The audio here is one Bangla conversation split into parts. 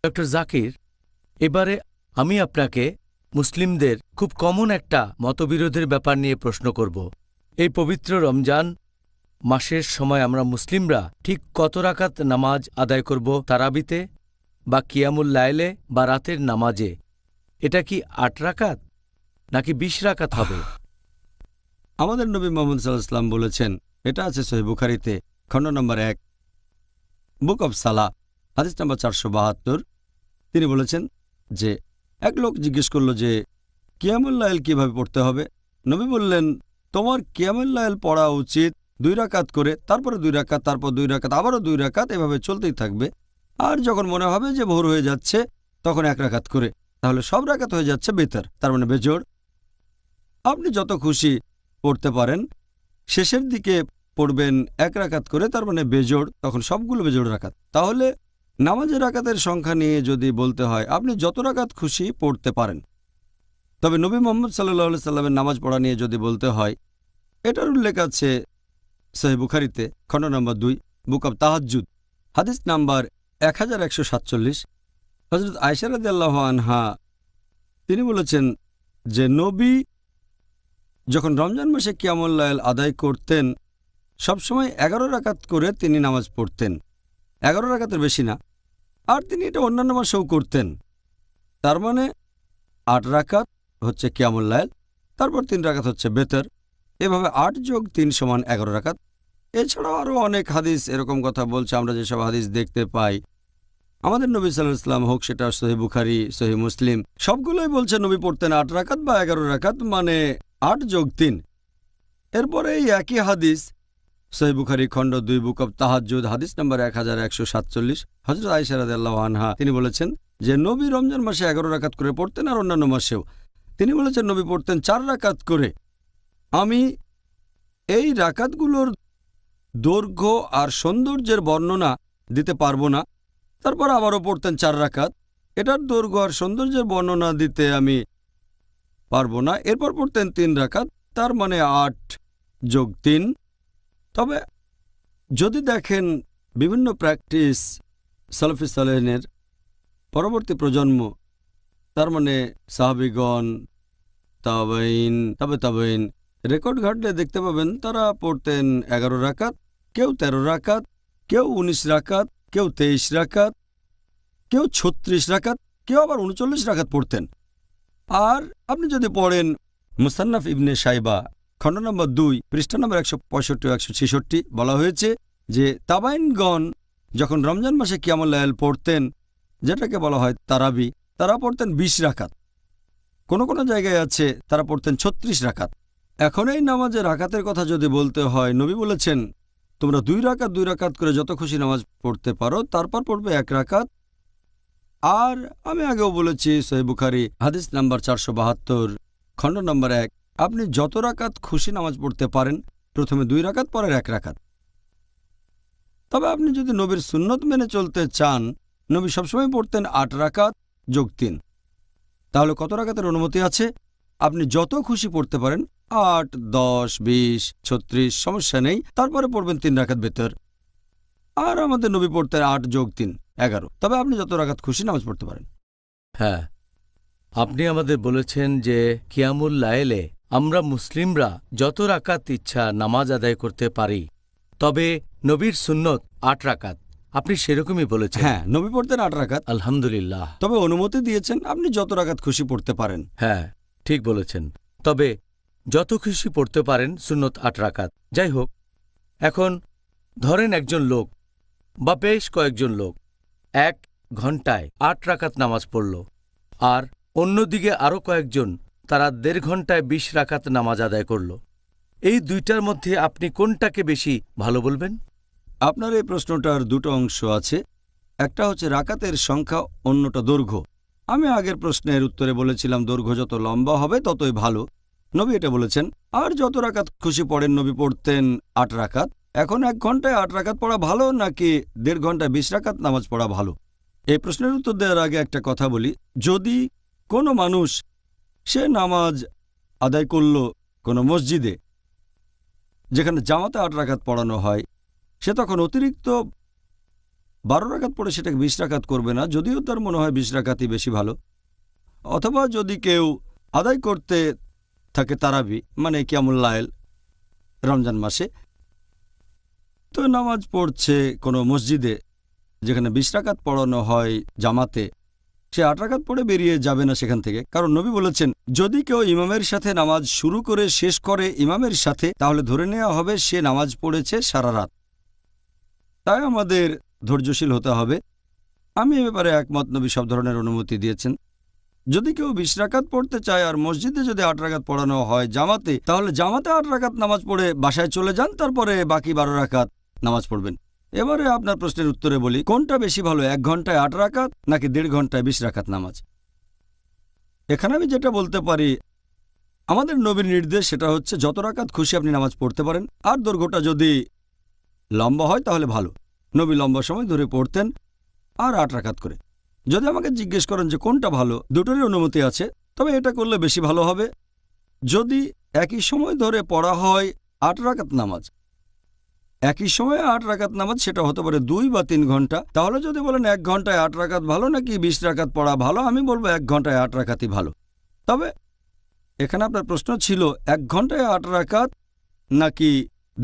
ডক্টর জাকির, এবারে আমি আপনাকে মুসলিমদের খুব কমন একটা মতবিরোধের ব্যাপার নিয়ে প্রশ্ন করব। এই পবিত্র রমজান মাসের সময় আমরা মুসলিমরা ঠিক কত রাকাত নামাজ আদায় করব তারাবিতে বা কিয়ামুল লাইলে বা রাতের নামাজে? এটা কি ৮ রাকাত নাকি ২০ রাকাত হবে? আমাদের নবী মুহাম্মদ সাল্লাল্লাহু আলাইহি ওয়াসাল্লাম বলেছেন, এটা আছে সহিহ বুখারীতে, খণ্ড নম্বর ১, বুক অব সালাহ, হাদিস নম্বর ৪৭২। তিনি বলেছেন যে এক লোক জিজ্ঞেস করল যে কিয়ামুল লাইল কিভাবে পড়তে হবে। নবী বললেন, তোমার কিয়ামুল লাইল পড়া উচিত ২ রাকাত করে, তারপরে ২ রাকাত, তারপর 2 রাকাত, আবারও 2 রাকাত, এভাবে চলতেই থাকবে। আর যখন মনে হবে যে ভোর হয়ে যাচ্ছে তখন 1 রাকাত করে, তাহলে সব রাকাত হয়ে যাচ্ছে বেতর, তার মানে বেজোড়। আপনি যত খুশি পড়তে পারেন, শেষের দিকে পড়বেন 1 রাকাত করে, তার মানে বেজোড়, তখন সবগুলো বেজোড় রাকাত। তাহলে নামাজের রাকাতের সংখ্যা নিয়ে যদি বলতে হয়, আপনি যত রাকাত খুশি পড়তে পারেন। তবে নবী মুহাম্মদ সাল্লাল্লাহু আলাইহি সাল্লামের নামাজ পড়া নিয়ে যদি বলতে হয়, এটার উল্লেখ আছে সহিহ বুখারীতে, খণ্ড নম্বর 2, বুক অব তাহাজ্জুদ, হাদিস নাম্বার 1147। হযরত আয়েশা রাদিয়াল্লাহু আনহা তিনি বলেছেন যে নবী যখন রমজান মাসে কিয়ামুল লাইল আদায় করতেন, সবসময় 11 রাকাত করে তিনি নামাজ পড়তেন, 11 রাকাতের বেশি না। আর তিনি এটা অন্যান্য মাসেও করতেন। তার মানে 8 রাকাত হচ্ছে কিয়ামুল লাইল, তারপর 3 রাকাত হচ্ছে বেতর, এভাবে 8 যোগ 3 সমান 11 রাকাত। এছাড়াও আরও অনেক হাদিস এরকম কথা বলছে। আমরা যেসব হাদিস দেখতে পাই, আমাদের নবী সাল্লাল্লাহু আলাইহি ওয়াসাল্লাম হোক সেটা সহিহ বুখারী, সহিহ মুসলিম, সবগুলোই বলছে নবী পড়তেন 8 রাকাত বা 11 রাকাত, মানে 8 যোগ 3। এরপরে এই একই হাদিস সহিহ বুখারী, খণ্ড 2, বুক অব তাহাজ্জুদ, হাদিস নাম্বার 1147। হযরত আয়েশা রাদিয়াল্লাহু আনহা তিনি বলেছেন যে নবী রমজান মাসে 11 রাকাত করে পড়তেন, আর অন্যান্য মাসেও তিনি বলেছেন নবী পড়তেন 4 রাকাত করে। আমি এই রাকাতগুলোর দৈর্ঘ্য আর সৌন্দর্যের বর্ণনা দিতে পারবো না। তারপর আবারও পড়তেন 4 রাকাত, এটার দৈর্ঘ্য আর সৌন্দর্যের বর্ণনা দিতে আমি পারবো না। এরপর পড়তেন 3 রাকাত, তার মানে 8 যোগ 3। তবে যদি দেখেন বিভিন্ন প্র্যাকটিস সালাফি সালেহিনের পরবর্তী প্রজন্ম, তার মানে সাহাবীগণ, তাবেঈন, তাবেঈন, রেকর্ড ঘাটলে দেখতে পাবেন তারা পড়তেন 11 রাকাত, কেউ 13 রাকাত, কেউ 19 রাকাত, কেউ 23 রাকাত, কেউ 36 রাকাত, কেউ আবার 39 রাকাত পড়তেন। আর আপনি যদি পড়েন মুসান্নাফ ইবনে শাইবা, খণ্ড নম্বর 2, পৃষ্ঠা নম্বর 165 ও 166, বলা হয়েছে যে তাবাইনগণ যখন রমজান মাসে কিয়ামুল লাইল পড়তেন, যেটাকে বলা হয় তারাবি, তারা পড়তেন 20 রাকাত। কোনো কোনো জায়গায় আছে তারা পড়তেন 36 রাকাত। এখন এই নামাজের রাকাতের কথা যদি বলতে হয়, নবী বলেছেন তোমরা 2 রাকাত 2 রাকাত করে যত খুশি নামাজ পড়তে পারো, তারপর পড়বে 1 রাকাত। আর আমি আগেও বলেছি সহিহ বুখারী, হাদিস নাম্বার 472, খণ্ড নম্বর 1, আপনি যত রাকাত খুশি নামাজ পড়তে পারেন, প্রথমে 2 রাকাত, পরের 1 রাকাত। তবে আপনি যদি নবীর সুন্নত মেনে চলতে চান, নবী সবসময় পড়তেন 8 রাকাত যোগ 3। তাহলে কত রাকাতের অনুমতি আছে? আপনি যত খুশি পড়তে পারেন, 8, 10, 20, 36, সমস্যা নেই। তারপরে পড়বেন 3 রাকাত বেতর। আর আমাদের নবী পড়তেন 8 যোগ 3, 11। তবে আপনি যত রাকাত খুশি নামাজ পড়তে পারেন। হ্যাঁ, আপনি আমাদের বলেছেন যে কিয়ামুল লাইলে আমরা মুসলিমরা যত রাকাত ইচ্ছা নামাজ আদায় করতে পারি, তবে নবীর সুন্নত 8 রাকাত। আপনি সেরকমই বলেছেন। হ্যাঁ, নবী পড়তেন 8 রাকাত, আলহামদুলিল্লাহ। তবে অনুমতি দিয়েছেন আপনি যত রাকাত খুশি পড়তে পারেন। হ্যাঁ, ঠিক বলেছেন। তবে যত খুশি পড়তে পারেন, সুন্নত 8 রাকাত। যাই হোক, এখন ধরেন একজন লোক বা বেশ কয়েকজন লোক 1 ঘন্টায় 8 রাকাত নামাজ পড়ল, আর অন্যদিকে আরও কয়েকজন তারা 1.5 ঘন্টায় 20 রাকাত নামাজ আদায় করল। এই দুইটার মধ্যে আপনি কোনটাকে বেশি ভালো বলবেন? আপনার এই প্রশ্নটার দুটো অংশ আছে। একটা হচ্ছে রাকাতের সংখ্যা, অন্যটা দৈর্ঘ্য। আমি আগের প্রশ্নের উত্তরে বলেছিলাম দৈর্ঘ্য যত লম্বা হবে ততই ভালো। নবী এটা বলেছেন। আর যত রাকাত খুশি পড়েন, নবী পড়তেন 8 রাকাত। এখন 1 ঘন্টায় 8 রাকাত পড়া ভালো নাকি 1.5 ঘন্টায় 20 রাকাত নামাজ পড়া ভালো? এই প্রশ্নের উত্তর দেওয়ার আগে একটা কথা বলি। যদি কোনো মানুষ সে নামাজ আদায় করল কোনো মসজিদে যেখানে জামাতে 8 রাকাত পড়ানো হয়, সে তখন অতিরিক্ত 12 রাকাত পড়ে সেটাকে 20 রাকাত করবে না, যদিও তার মনে হয় 20 রাকাতই বেশি ভালো। অথবা যদি কেউ আদায় করতে থাকে তারাবি মানে কিয়ামুল লাইল রমজান মাসে, তো নামাজ পড়ছে কোনো মসজিদে যেখানে 20 রাকাত পড়ানো হয় জামাতে, সে 8 রাকাত পড়ে বেরিয়ে যাবে না সেখান থেকে, কারণ নবী বলেছেন যদি কেউ ইমামের সাথে নামাজ শুরু করে শেষ করে ইমামের সাথে, তাহলে ধরে নেওয়া হবে সে নামাজ পড়েছে সারা রাত। তাই আমাদের ধৈর্যশীল হতে হবে। আমি এ ব্যাপারে একমত, নবী সব ধরনের অনুমতি দিয়েছেন। যদি কেউ 20 রাকাত পড়তে চায় আর মসজিদে যদি 8 রাকাত পড়ানো হয় জামাতে, তাহলে জামাতে 8 রাকাত নামাজ পড়ে বাসায় চলে যান, তারপরে বাকি 12 রাকাত নামাজ পড়বেন। এবারে আপনার প্রশ্নের উত্তরে বলি, কোনটা বেশি ভালো, 1 ঘন্টায় 8 রাকাত নাকি 1.5 ঘন্টায় 20 রাকাত নামাজ? এখানে আমি যেটা বলতে পারি, আমাদের নবীর নির্দেশ সেটা হচ্ছে যত রাকাত খুশি আপনি নামাজ পড়তে পারেন, আর দৈর্ঘ্যটা যদি লম্বা হয় তাহলে ভালো। নবী লম্বা সময় ধরে পড়তেন আর 8 রাকাত করে। যদি আমাকে জিজ্ঞেস করেন যে কোনটা ভালো, দুটোরই অনুমতি আছে, তবে এটা করলে বেশি ভালো হবে যদি একই সময় ধরে পড়া হয় 8 রাকাত নামাজ। একই সময়ে 8 রাকাত নামাজ, সেটা হতে পারে 2 বা 3 ঘন্টা। তাহলে যদি বলেন 1 ঘন্টায় 8 রাকাত ভালো নাকি 20 রাকাত পড়া ভালো, আমি বলবো 1 ঘন্টায় 8 রাকাতই ভালো। তবে এখানে আপনার প্রশ্ন ছিল 1 ঘন্টায় 8 রাকাত নাকি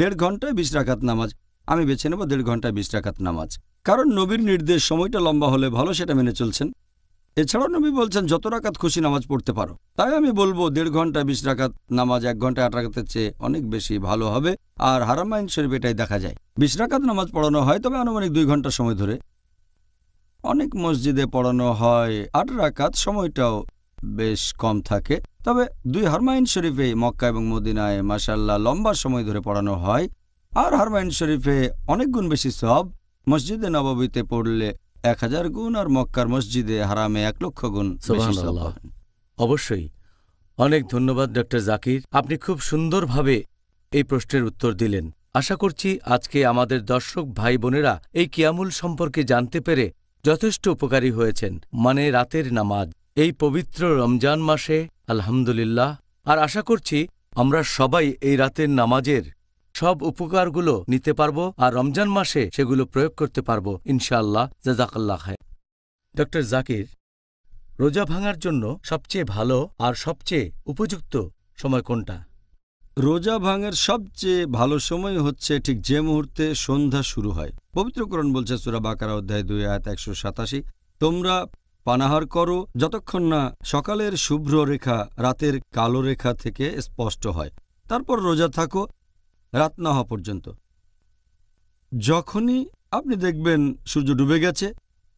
1.5 ঘন্টায় 20 রাকাত নামাজ। আমি বেছে নেব 1.5 ঘন্টায় 20 রাকাত নামাজ, কারণ নবীর নির্দেশ সময়টা লম্বা হলে ভালো, সেটা মেনে চলছেন। এছাড়াও নবী বলছেন যত রাকাত খুশি নামাজ পড়তে পারো। তাই আমি বলবো 1.5 ঘন্টায় 20 রাকাত নামাজ 1 ঘন্টায় 8 রাকাতের চেয়ে অনেক বেশি ভালো হবে। আর হারামাইন শরীফ এটাই দেখা যায়, 20 রাকাত নামাজ পড়ানো হয়, তবে আনুমানিক 2 ঘন্টা সময় ধরে। অনেক মসজিদে পড়ানো হয় 8 রাকাত, সময়টাও বেশ কম থাকে। তবে 2 হারমাইন শরীফে মক্কা এবং মদিনায় মাশাআল্লাহ লম্বা সময় ধরে পড়ানো হয়। আর হারমাইন শরীফে অনেক গুণ বেশি সওয়াব। মসজিদে নববীতে পড়লে 1000 গুণ, আর মক্কার মসজিদে হারামে 1,00,000 গুণ বেশি সওয়াব সুবহানাল্লাহ। পাবেন। অবশ্যই। অনেক ধন্যবাদ ডক্টর জাকির, আপনি খুব সুন্দরভাবে এই প্রশ্নের উত্তর দিলেন। আশা করছি আজকে আমাদের দর্শক ভাই বোনেরা এই কিয়ামুল সম্পর্কে জানতে পেরে যথেষ্ট উপকারী হয়েছেন, মানে রাতের নামাজ এই পবিত্র রমজান মাসে। আলহামদুলিল্লাহ। আর আশা করছি আমরা সবাই এই রাতের নামাজের সব উপকারগুলো নিতে পারবো আর রমজান মাসে সেগুলো প্রয়োগ করতে পারবো ইনশাআল্লাহ। জাযাকাল্লাহ খায়র। ডক্টর জাকির, রোজা ভাঙার জন্য সবচেয়ে ভালো আর সবচেয়ে উপযুক্ত সময় কোনটা? রোজা ভাঙার সবচেয়ে ভালো সময় হচ্ছে ঠিক যে মুহূর্তে সন্ধ্যা শুরু হয়। পবিত্র কোরআন বলছে সূরা বাকারা অধ্যায় 2 আয়াত 187, তোমরা পানাহার করো যতক্ষণ না সকালের শুভ্র রেখা রাতের কালো রেখা থেকে স্পষ্ট হয়, তারপর রোজা থাকো রাত না হওয়া পর্যন্ত। যখনই আপনি দেখবেন সূর্য ডুবে গেছে,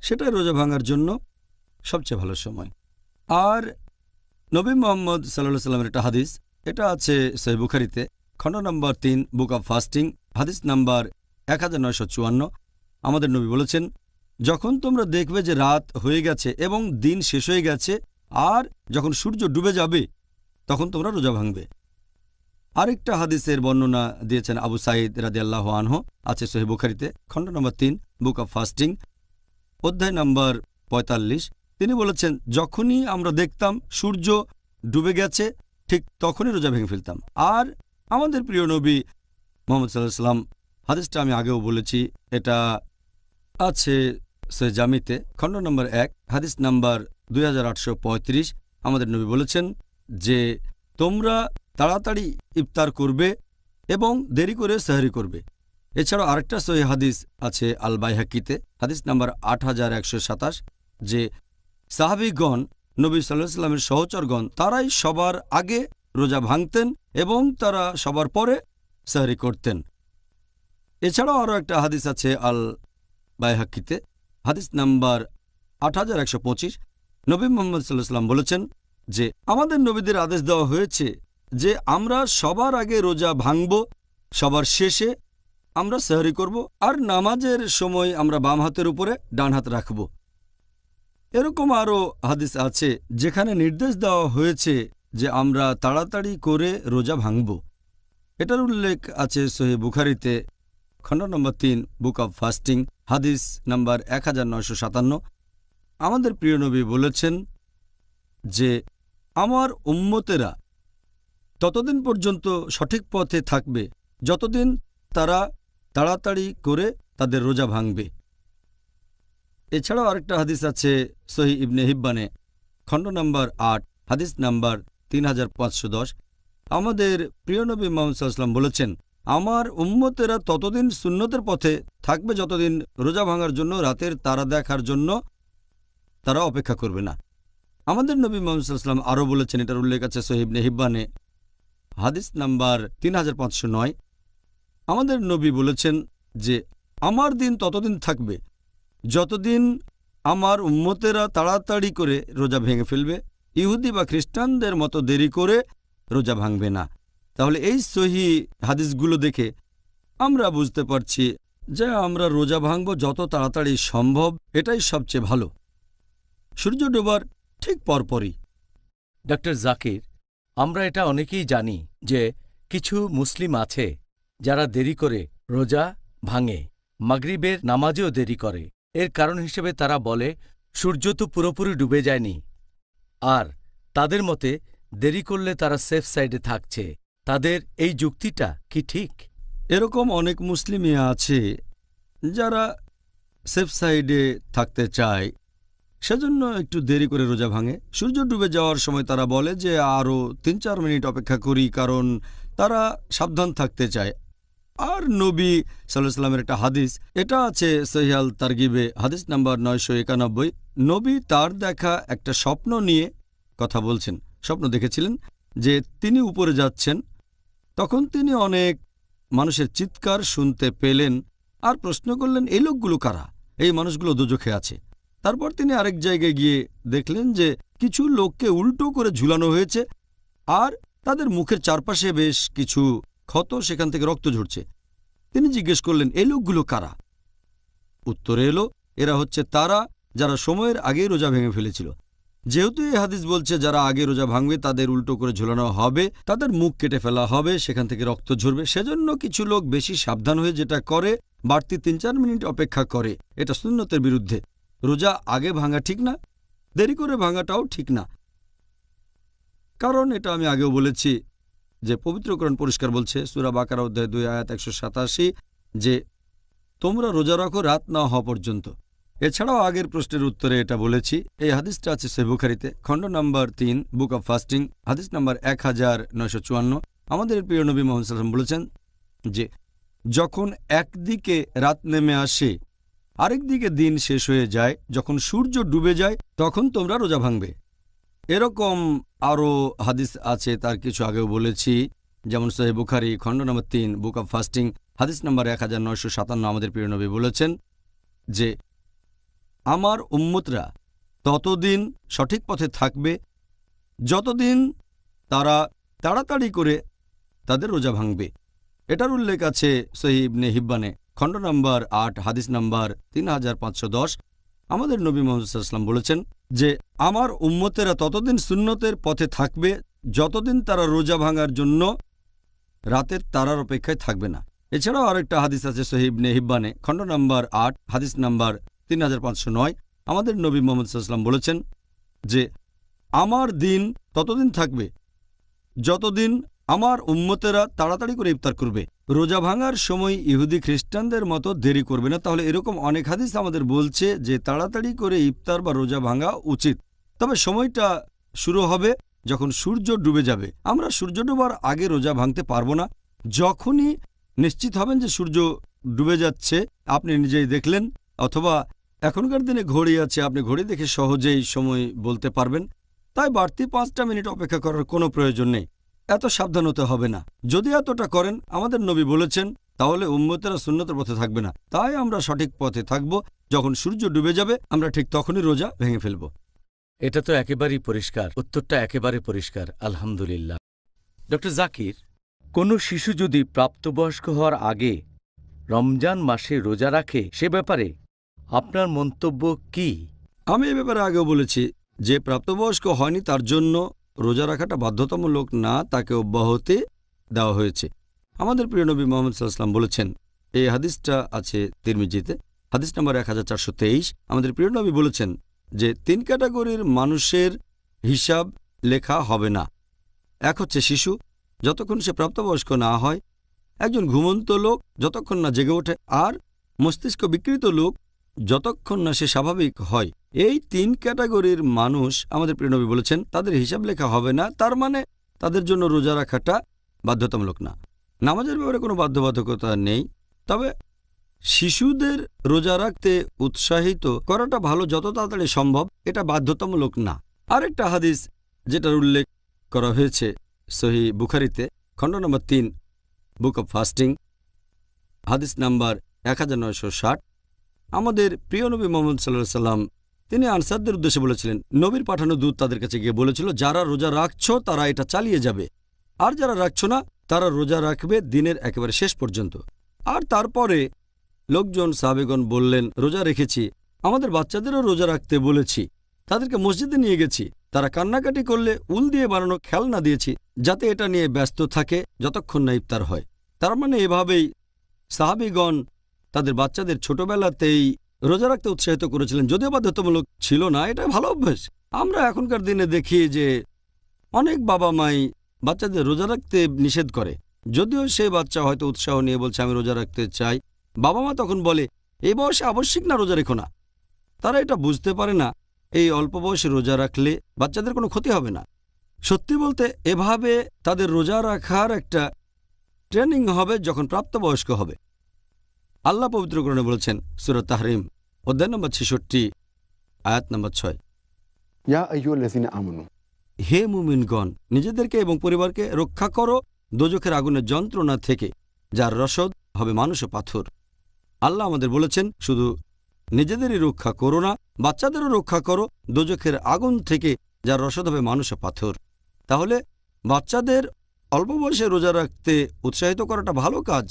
সেটাই রোজা ভাঙার জন্য সবচেয়ে ভালো সময়। আর নবী মুহাম্মদ সাল্লাল্লাহু আলাইহি সাল্লামের একটা হাদিস, এটা আছে সহিহ বুখারীতে, খণ্ড নম্বর 3, বুক অব ফাস্টিং, হাদিস নাম্বার 1954। আমাদের নবী বলেছেন, যখন তোমরা দেখবে যে রাত হয়ে গেছে এবং দিন শেষ হয়ে গেছে, আর যখন সূর্য ডুবে যাবে, তখন তোমরা রোজা ভাঙবে। আরেকটা হাদিসের বর্ণনা দিয়েছেন আবু সাঈদ রাদিয়াল্লাহু আনহু, আছে সহিহ বুখারীতে, খণ্ড নম্বর 3, বুক অব ফাস্টিং, অধ্যায় নম্বর 45। তিনি বলেছেন, যখনই আমরা দেখতাম সূর্য ডুবে গেছে, ঠিক তখনই রোজা ভেঙে ফেলতাম। আর আমাদের প্রিয় নবী মুহাম্মদ সাল্লাল্লাহু আলাইহি সাল্লাম, হাদিসটা আমি আগেও বলেছি, এটা আছে সহিহ জামিতে, খণ্ড নম্বর 1, হাদিস নাম্বার 2835। আমাদের নবী বলেছেন যে তোমরা তাড়াতাড়ি ইফতার করবে এবং দেরি করে সেহরি করবে। এছাড়াও আরেকটা সহিহ হাদিস আছে আল বাইহাকিতে, হাদিস নাম্বার 8127, যে সাহাবীগণ নবী সাল্লাল্লাহু আলাইহি সাল্লামের সহচরগণ তারাই সবার আগে রোজা ভাঙতেন এবং তারা সবার পরে সেহরি করতেন। এছাড়াও আরও একটা হাদিস আছে আল বাইহাকিতে, হাদিস নাম্বার 8125। নবী মুহাম্মদ সাল্লাল্লাহু আলাইহি সাল্লাম বলেছেন যে আমাদের নবীদের আদেশ দেওয়া হয়েছে যে আমরা সবার আগে রোজা ভাঙব, সবার শেষে আমরা সেহরি করব, আর নামাজের সময় আমরা বাম হাতের উপরে ডান হাত রাখব। এরকম আরও হাদিস আছে যেখানে নির্দেশ দেওয়া হয়েছে যে আমরা তাড়াতাড়ি করে রোজা ভাঙব। এটার উল্লেখ আছে সহিহ বুখারীতে, খণ্ড নম্বর 3, বুক অব ফাস্টিং, হাদিস নাম্বার 1957। আমাদের প্রিয় নবী বলেছেন যে আমার উম্মতেরা ততদিন পর্যন্ত সঠিক পথে থাকবে যতদিন তারা তাড়াতাড়ি করে তাদের রোজা ভাঙবে। এছাড়াও আরেকটা হাদিস আছে সহিহ ইবনে হিব্বানে, খণ্ড নাম্বার ৮, হাদিস নাম্বার ৩৫১০। আমাদের প্রিয় নবী মুহাম্মদ সাল্লাল্লাহু আলাইহি ওয়াসাল্লাম বলেছেন, আমার উম্মতেরা ততদিন সুন্নতের পথে থাকবে যতদিন রোজা ভাঙার জন্য, রাতের তারা দেখার জন্য তারা অপেক্ষা করবে না। আমাদের নবী মুহাম্মদ সাল্লাল্লাহু আলাইহি ওয়াসাল্লাম আরও বলেছেন, এটার উল্লেখ আছে সহিহ ইবনে হিব্বানে, হাদিস নাম্বার ৩৫০৯। আমাদের নবী বলেছেন যে আমার দিন ততদিন থাকবে যতদিন আমার উম্মতেরা তাড়াতাড়ি করে রোজা ভেঙে ফেলবে, ইহুদি বা খ্রিস্টানদের মতো দেরি করে রোজা ভাঙবে না। তাহলে এই সহিহ হাদিসগুলো দেখে আমরা বুঝতে পারছি যে আমরা রোজা ভাঙব যত তাড়াতাড়ি সম্ভব, এটাই সবচেয়ে ভালো, সূর্য ডোবার ঠিক পরপরই। ডক্টর জাকির, আমরা এটা অনেকেই জানি যে কিছু মুসলিম আছে যারা দেরি করে রোজা ভাঙে, মাগরিবের নামাজেও দেরি করে। এর কারণ হিসেবে তারা বলে সূর্য তো পুরোপুরি ডুবে যায়নি, আর তাদের মতে দেরি করলে তারা সেফ সাইডে থাকছে। তাদের এই যুক্তিটা কি ঠিক? এরকম অনেক মুসলিমই আছে যারা সেফ সাইডে থাকতে চায়, সেজন্য একটু দেরি করে রোজা ভাঙে। সূর্য ডুবে যাওয়ার সময় তারা বলে যে আরও ৩-৪ মিনিট অপেক্ষা করি, কারণ তারা সাবধান থাকতে চায়। আর নবী সাল্লাল্লাহু আলাইহি ওয়াসাল্লামের একটা হাদিস, এটা আছে সহিহ আল তারগিবে, হাদিস নাম্বার ৯৯১। নবী তার দেখা একটা স্বপ্ন নিয়ে কথা বলছেন। স্বপ্ন দেখেছিলেন যে তিনি উপরে যাচ্ছেন, তখন তিনি অনেক মানুষের চিৎকার শুনতে পেলেন আর প্রশ্ন করলেন, এই লোকগুলো কারা? এই মানুষগুলো দোজখে আছে। তারপর তিনি আরেক জায়গায় গিয়ে দেখলেন যে কিছু লোককে উল্টো করে ঝুলানো হয়েছে আর তাদের মুখের চারপাশে বেশ কিছু ক্ষত, সেখান থেকে রক্ত ঝরছে। তিনি জিজ্ঞেস করলেন, এই লোকগুলো কারা? উত্তরে এলো, এরা হচ্ছে তারা যারা সময়ের আগেই রোজা ভেঙে ফেলেছিল। যেহেতু এই হাদিস বলছে যারা আগে রোজা ভাঙবে তাদের উল্টো করে ঝোলানো হবে, তাদের মুখ কেটে ফেলা হবে, সেখান থেকে রক্ত ঝরবে, সেজন্য কিছু লোক বেশি সাবধান হয়ে যেটা করে বাড়তি ৩-৪ মিনিট অপেক্ষা করে। এটা সুন্নতের বিরুদ্ধে। রোজা আগে ভাঙা ঠিক না, দেরি করে ভাঙাটাও ঠিক না, কারণ এটা আমি আগেও বলেছি যে পবিত্র কোরআন পরিষ্কার বলছে, সূরা বাকারা অধ্যায় ২ আয়াত ১৮৭, যে তোমরা রোজা রাখো রাত না হওয়া পর্যন্ত। এছাড়াও আগের প্রশ্নের উত্তরে এটা বলেছি। এই হাদিসটা আছে সহিহ বুখারীতে, খণ্ড নাম্বার ৩, বুক অব ফাস্টিং, হাদিস নাম্বার ১৯৫৪। আমাদের প্রিয় নবী মুহাম্মদ সাল্লাল্লাহু আলাইহি ওয়াসাল্লাম বলেছেন যে যখন একদিকে রাত নেমে আসে আরেকদিকে দিন শেষ হয়ে যায়, যখন সূর্য ডুবে যায়, তখন তোমরা রোজা ভাঙবে। এরকম আরও হাদিস আছে, তার কিছু আগেও বলেছি, যেমন সহিহ বুখারী, খণ্ড নম্বর ৩, বুক অব ফাস্টিং, হাদিস নাম্বার ১৯৫৭। আমাদের প্রিয় নবী বলেছেন যে আমার উম্মতরা ততদিন সঠিক পথে থাকবে যতদিন তারা তাড়াতাড়ি করে তাদের রোজা ভাঙবে। এটার উল্লেখ আছে সহিহ ইবনে হিব্বানে, খণ্ড নাম্বার ৮, হাদিস নাম্বার ৩৫১০। আমাদের নবী মুহাম্মদ সাল্লাল্লাহু আলাইহি ওয়াসাল্লাম বলেছেন যে আমার উম্মতেরা ততদিন সুন্নতের পথে থাকবে যতদিন তারা রোজা ভাঙার জন্য রাতের তারার অপেক্ষায় থাকবে না। এছাড়াও আরেকটা হাদিস আছে সহিহ ইবনে হিব্বানে, খণ্ড নাম্বার ৮, হাদিস নাম্বার ৩৫০৯। আমাদের নবী মুহাম্মদ সাল্লাল্লাহু আলাইহি ওয়াসাল্লাম বলেছেন যে আমার দিন ততদিন থাকবে যতদিন আমার উম্মতেরা তাড়াতাড়ি করে ইফতার করবে, রোজা ভাঙার সময় ইহুদি খ্রিস্টানদের মতো দেরি করবে না। তাহলে এরকম অনেক হাদিস আমাদের বলছে যে তাড়াতাড়ি করে ইফতার বা রোজা ভাঙা উচিত, তবে সময়টা শুরু হবে যখন সূর্য ডুবে যাবে। আমরা সূর্য ডোবার আগে রোজা ভাঙতে পারবো না। যখনই নিশ্চিত হবেন যে সূর্য ডুবে যাচ্ছে, আপনি নিজেই দেখলেন, অথবা এখনকার দিনে ঘড়ি আছে, আপনি ঘড়ি দেখে সহজেই সময় বলতে পারবেন, তাই বাড়তি ৫টা মিনিট অপেক্ষা করার কোনো প্রয়োজন নেই। এত সাবধান হতে হবে না। যদি এতটা করেন, আমাদের নবী বলেছেন, তাহলে উম্মতেরা সুন্নতের পথে থাকবে না। তাই আমরা সঠিক পথে থাকব। যখন সূর্য ডুবে যাবে আমরা ঠিক তখনই রোজা ভেঙে ফেলব। এটা তো একেবারেই পরিষ্কার, উত্তরটা একেবারে পরিষ্কার, আলহামদুলিল্লাহ। ডক্টর জাকির, কোনো শিশু যদি প্রাপ্তবয়স্ক হওয়ার আগে রমজান মাসে রোজা রাখে, সে ব্যাপারে আপনার মন্তব্য কি? আমি এ ব্যাপারে আগেও বলেছি যে প্রাপ্তবয়স্ক হয়নি তার জন্য রোজা রাখাটা বাধ্যতামূলক না, তাকে অব্যাহতি দেওয়া হয়েছে। আমাদের প্রিয় নবী মুহাম্মদ সাল্লাল্লাহু আলাইহি ওয়াসাল্লাম বলেছেন, এই হাদিসটা আছে তিরমিজিতে, হাদিস নাম্বার ১৪২৩। আমাদের প্রিয় নবী বলেছেন যে ৩ ক্যাটাগরির মানুষের হিসাব লেখা হবে না। এক হচ্ছে শিশু, যতক্ষণ সে প্রাপ্তবয়স্ক না হয়, একজন ঘুমন্ত লোক যতক্ষণ না জেগে ওঠে, আর মস্তিষ্ক বিকৃত লোক যতক্ষণ না সে স্বাভাবিক হয়। এই 3 ক্যাটাগরির মানুষ আমাদের প্রিয় নবী বলেছেন তাদের হিসাব লেখা হবে না, তার মানে তাদের জন্য রোজা রাখাটা বাধ্যতামূলক না। নামাজের ব্যাপারে কোনো বাধ্যবাধকতা নেই, তবে শিশুদের রোজা রাখতে উৎসাহিত করাটা ভালো যত তাড়াতাড়ি সম্ভব, এটা বাধ্যতামূলক না। আরেকটা হাদিস যেটার উল্লেখ করা হয়েছে সহিহ বুখারীতে, খণ্ড নম্বর 3, বুক অব ফাস্টিং, হাদিস নাম্বার 1960। আমাদের প্রিয় নবী মুহাম্মদ সাল্লাল্লাহু আলাইহি সাল্লাম তিনি আনসারদের উদ্দেশ্যে বলেছিলেন, নবীর পাঠানো দূত তাদের কাছে গিয়ে বলেছিল, যারা রোজা রাখছো তারা এটা চালিয়ে যাবে, আর যারা রাখছো না তারা রোজা রাখবে দিনের একেবারে শেষ পর্যন্ত। আর তারপরে লোকজন সাহাবেগণ বললেন, রোজা রেখেছি, আমাদের বাচ্চাদেরও রোজা রাখতে বলেছি, তাদেরকে মসজিদে নিয়ে গেছি, তারা কান্নাকাটি করলে উল দিয়ে বানানো খেলনা দিয়েছি যাতে এটা নিয়ে ব্যস্ত থাকে যতক্ষণ না ইফতার হয়। তার মানে এভাবেই সাহাবীগণ তাদের বাচ্চাদের ছোটবেলাতেই রোজা রাখতে উৎসাহিত করেছিলেন, যদিও বাধ্যতামূলক ছিল না। এটা ভালো অভ্যাস। আমরা এখনকার দিনে দেখি যে অনেক বাবা মাই বাচ্চাদের রোজা রাখতে নিষেধ করে, যদিও সেই বাচ্চা হয়তো উৎসাহ নিয়ে বলছে আমি রোজা রাখতে চাই। বাবা মা তখন বলে এই বয়সে আবশ্যিক না, রোজা রেখো না। তারা এটা বুঝতে পারে না এই অল্প বয়সে রোজা রাখলে বাচ্চাদের কোনো ক্ষতি হবে না। সত্যি বলতে এভাবে তাদের রোজা রাখার একটা ট্রেনিং হবে যখন প্রাপ্তবয়স্ক হবে। আল্লাহ পবিত্র কোরআনে বলেছেন সূরা তাহরিম অধ্যায় নম্বর 66 আয়াত নম্বর 6, ইয়া আইয়ুহাল্লাযীনা আমানু, হে মুমিনগণ, নিজেদেরকে এবং পরিবারকে রক্ষা করো দোজখের আগুনের যন্ত্রণা থেকে, যার রসদ হবে মানুষ ও পাথর। আল্লাহ আমাদের বলেছেন শুধু নিজেদেরই রক্ষা করো না, বাচ্চাদেরও রক্ষা করো দোজখের আগুন থেকে, যার রসদ হবে মানুষ ও পাথর। তাহলে বাচ্চাদের অল্প বয়সে রোজা রাখতে উৎসাহিত করাটা ভালো কাজ।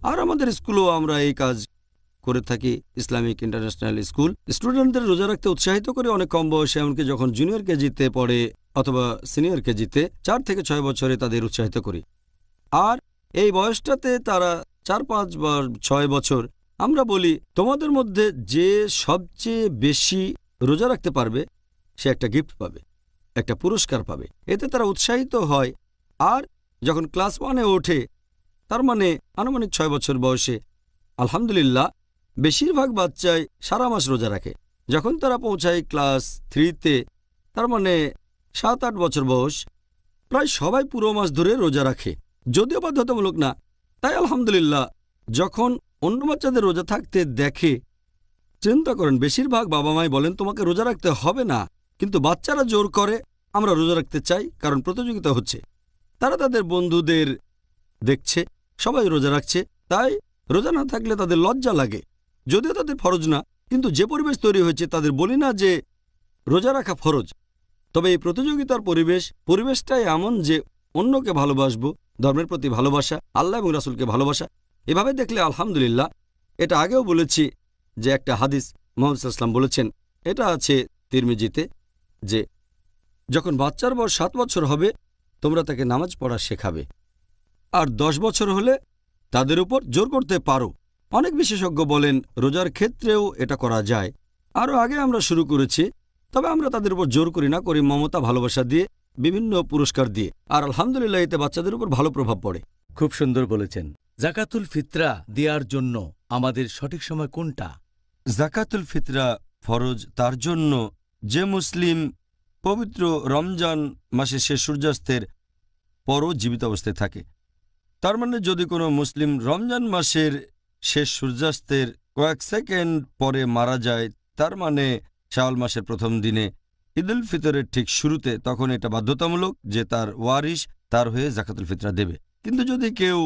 আর আমাদের স্কুলেও আমরা এই কাজ করে থাকি। ইসলামিক ইন্টারন্যাশনাল স্কুল স্টুডেন্টদের রোজা রাখতে উৎসাহিত করে অনেক কম বয়সে, এমনকি যখন জুনিয়র কেজিতে পড়ে অথবা সিনিয়র কেজিতে 4 থেকে 6 বছরে তাদের উৎসাহিত করি। আর এই বয়সটাতে তারা 4-5 বা 6 বছর, আমরা বলি তোমাদের মধ্যে যে সবচেয়ে বেশি রোজা রাখতে পারবে সে একটা গিফট পাবে, একটা পুরস্কার পাবে। এতে তারা উৎসাহিত হয়। আর যখন ক্লাস 1-এ ওঠে, তার মানে আনুমানিক 6 বছর বয়সে, আলহামদুলিল্লাহ বেশিরভাগ বাচ্চাই সারা মাস রোজা রাখে। যখন তারা পৌঁছায় ক্লাস 3-তে, তার মানে 7-8 বছর বয়স, প্রায় সবাই পুরো মাস ধরে রোজা রাখে, যদিও বাধ্যতামূলক না। তাই আলহামদুলিল্লাহ যখন অন্য বাচ্চাদের রোজা থাকতে দেখে, চিন্তা করেন বেশিরভাগ বাবা মাই বলেন তোমাকে রোজা রাখতে হবে না, কিন্তু বাচ্চারা জোর করে আমরা রোজা রাখতে চাই, কারণ প্রতিযোগিতা হচ্ছে। তারা তাদের বন্ধুদের দেখছে সবাই রোজা রাখছে, তাই রোজা না থাকলে তাদের লজ্জা লাগে, যদিও তাদের ফরজ না। কিন্তু যে পরিবেশ তৈরি হয়েছে, তাদের বলি না যে রোজা রাখা ফরজ, তবে এই প্রতিযোগিতার পরিবেশটাই এমন যে অন্যকে ভালোবাসবো, ধর্মের প্রতি ভালোবাসা, আল্লাহ এবং রাসূলকে ভালোবাসা। এভাবে দেখলে আলহামদুলিল্লাহ। এটা আগেও বলেছি যে একটা হাদিস মুহাম্মদ সাল্লাল্লাহু আলাইহি ওয়াসাল্লাম বলেছেন, এটা আছে তিরমিজিতে, যে যখন বাচ্চার বয়স 7 বছর হবে তোমরা তাকে নামাজ পড়া শেখাবে, আর 10 বছর হলে তাদের উপর জোর করতে পারো। অনেক বিশেষজ্ঞ বলেন রোজার ক্ষেত্রেও এটা করা যায়। আরও আগে আমরা শুরু করেছি, তবে আমরা তাদের উপর জোর করি না, করি মমতা ভালোবাসা দিয়ে, বিভিন্ন পুরস্কার দিয়ে। আর আলহামদুলিল্লাহ এতে বাচ্চাদের উপর ভালো প্রভাব পড়ে। খুব সুন্দর বলেছেন। জাকাতুল ফিতরা দেওয়ার জন্য আমাদের সঠিক সময় কোনটা? জাকাতুল ফিতরা ফরজ তার জন্য যে মুসলিম পবিত্র রমজান মাসে শেষ সূর্যাস্তের পরও জীবিত অবস্থায় থাকে। তার মানে যদি কোনো মুসলিম রমজান মাসের শেষ সূর্যাস্তের কয়েক সেকেন্ড পরে মারা যায়, তার মানে শাওয়াল মাসের প্রথম দিনে ঈদুল ফিতরের ঠিক শুরুতে, তখন এটা বাধ্যতামূলক যে তার ওয়ারিশ তার হয়ে জাকাতুল ফিতরা দেবে। কিন্তু যদি কেউ